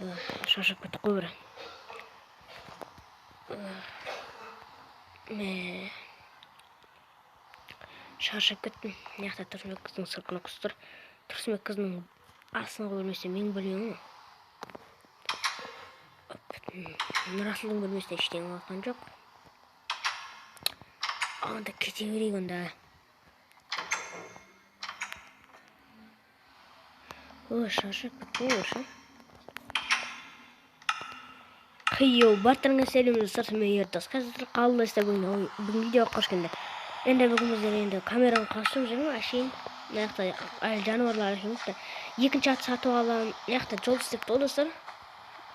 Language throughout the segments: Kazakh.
Шаршап кеттік қой бір. Шаршап кеттім. Мына Тұрсынбек қыздың сырқына құстыр. Тұрсынбек қыздың астыңғы бөлмесіне мен бөлмеймін. Нұрасылдың бөлмесіне ештеңе алған жоқ. Анда кете берейік онда. Шаршап кеттім оршы. Қиыл бартырыңа сәлем достар, мен Ердос. Қазір қалдылайсыздар бүгін видеоға қош келдіңдер. Енді бүгін біздер енді камераны қашып жүрмін, ашайын. Мына жақта жануарлар ашайын. Екінші ат сатып аламын. Мына жақта жол істеп тұр достар.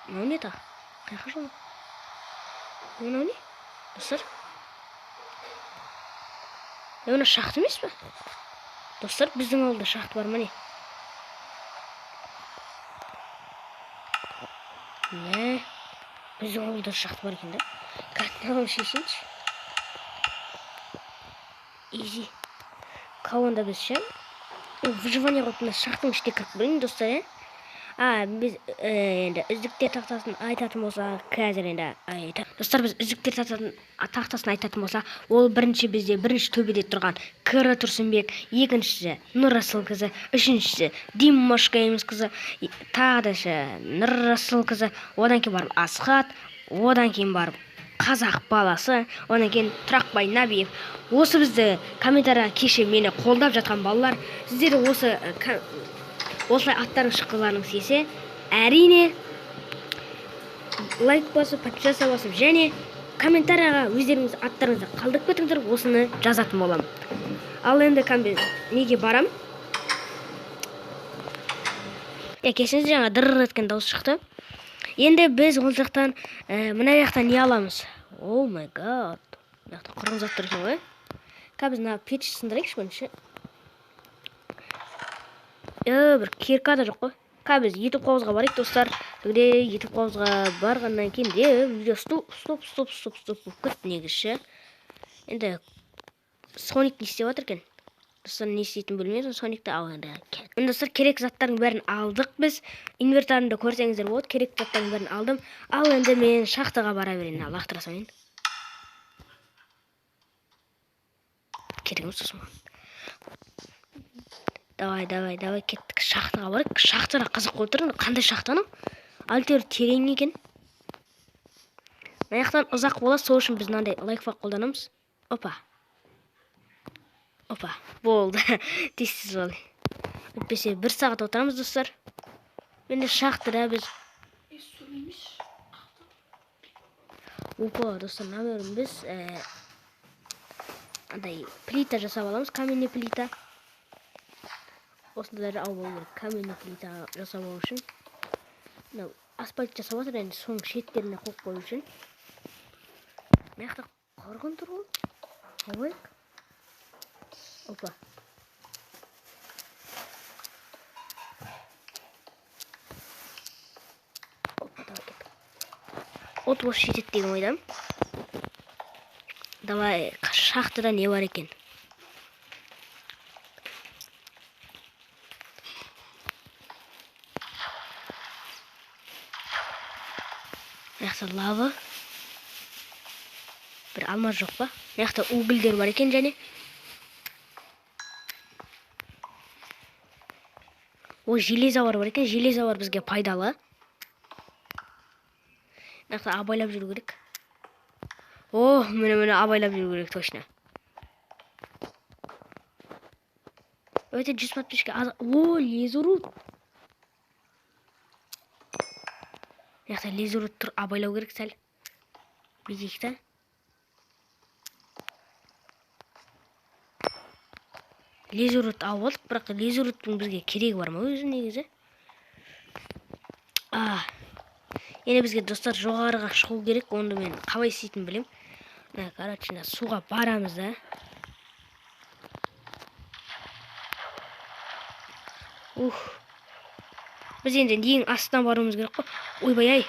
Мынау не та? Қайқа жол? Мынау не? Достар. Мына шахта емес пе? Достар, біздің ауылда шахта бар ма не? Не? Біздің ауылда шахта бар екен да. Картиналарын шешейінші. Изи. Кауында біз ше. Выживание қойып шахтың іште кіріп көрейін достар. Біз енді үздіктер тақтасын айтатын болса, қазір енді айтады. Достар, біз үздіктер тақтасын айтатын болса, ол бірінші бізде бірінші төбеде тұрған Кірі Тұрсынбек, екіншісі Нұрасыл қызы, үшіншісі Димошка емес қызы, тағы да Нұрасыл қызы, одан кейін барып Асхат, одан кейін барып қазақ баласы, одан кейін Тұрақбай Набиев. Осы бізді комментария кеше мені қолдап жатқан балалар, сіздер осылай аттарын шыққыларыңыз келсе, әрине лайк басып, подписаться басып, және комментарияға өздеріңіз аттарыңызды қалдырып кетіңіздер, осыны жазатын боламын. Ал енді неге барам? Кешіңіз жаңа дырыр еткен дауыс шықты. Енді біз ол жақтан мына жақтан не аламыз? О май гад. Мына жақта құрғын зат тұр екен ғой. Біз мына пеш сындырайықшы бірінші. Бір кирка да жоқ қой. Біз YouTube қауызға барайық достар. YouTube қауызға барғаннан кейін де видео стоп күт негізші. Енді Соник не істеп жатыр екен? Достар, не істейтін білмеймін, Соникті ал енді. Достар, керек заттардың бәрін алдық біз. Инвентарымды көрсеңіздер болады, керек заттардың бәрін алдым. Ал енді мен шахтаға бара берейін, лақтыра салайын. Кереміз сосын. Давай, кеттік шахтаға барайық. Шахтаға қызық қойып тұрмын. Қандай шахтаны? Альтер терең екен. Мына жақтан ұзақ болады, сол үшін біз мынандай лайфхак қолданамыз. Опа, болды. Тез болды. Өтпесе 1 сағат отырамыз достар. Енді шахтада біз достар, намерім біз андай плита жасап аламыз, каменный плита. Осындайлар алып алу керек, каменный плита жасап алу үшін. Асфальт жасап жатыр, енді соның шеттеріне қойып қою үшін. Мына жақта қорғын тұр ғой. Алайық. Опа. От осы шетет деген ойдам. Давай, шахтада не бар екен? Мына лава. Бір алмаз жоқ па? Мына угілдер бар екен және. Железо бар екен, железо бізге пайдалы. Мына абайлап жүру керек. Міне абайлап жүру керек точно. Өте 100 подписчикке аз. Лезурут. Мына лезурут тұр, абайлау керек сәл. Бейдейік та. Лезурут алып алдық, бірақ лезуруттың бізге керегі бар ма өзі негізі? Енді бізге достар жоғарыға шығу керек, онда мен қалай істейтінін білем. Короче, суға барамыз да. Біз енді ең астынан баруымыз керек қой. Ойбай-ай.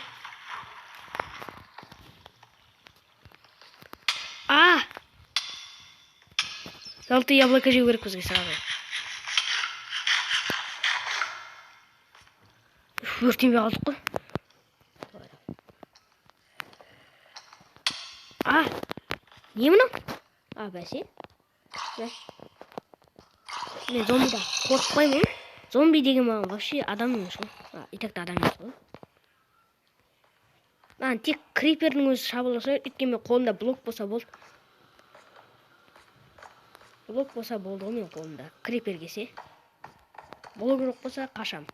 Золотые яблоко жеу керек бізге сразу. Өртенбей қалдық қой. Не мынау? А, бәсе. Мен зомбидан қорықпаймын. Зомби деген маған вообще адам емес ғой. Итакта адам емес ғой. Маған тек крипердің өзі шабылса, өйткені мен қолымда блок болса болды. Блок болса болды ғой мен қолымда. Крипер келсе. Блок жоқ болса қашам.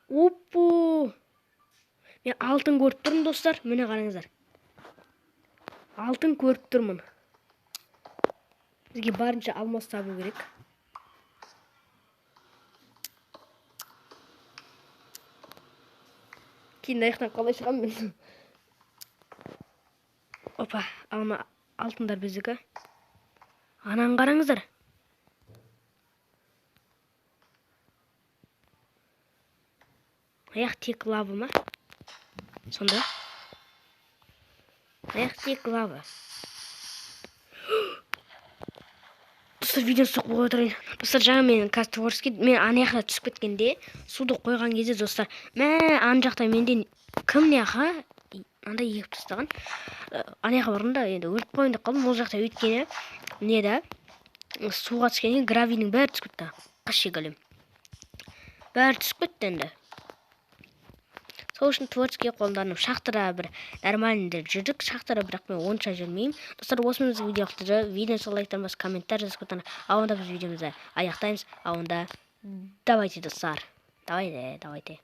Оппо! Мен алтын көріп тұрмын достар. Міне қараңыздар. Алтын көріп тұрмын. Бізге барынша алмас табу керек. Кейін аяқтан қалай шығамын мен? Опа, ана алтындар біздікі. Анан қараңыздар. Аяқ тек лава ма? Сонда? Аяқ тек лава. Достар, видеоны соқпай отырайын. Достар, жаңа мен қазір мен ана жақта түсіп кеткенде, суды қойған кезде достар, ана жақта менден кім не аға? Андай егіп тастаған. Ана жаққа бардым да, енді өліп қойын деп қалдым. Ол жақта өйткені не да? Суға түскенде гравийдің бәрі түсіп кетті. Қаш егілім. Бәрі түсіп кетті енді. Сол үшін творческий қолданып шахтада бір нормальный жүрдік. Шахтада бірақ мен онша жүрмеймін. Достар, осы біздің видео yoqdi. Видеоны лайктарыңыз, комментарий жазып қойыңыздар. А онда біз видеомызды аяқтаймыз. А онда давайте, достар. Давайте.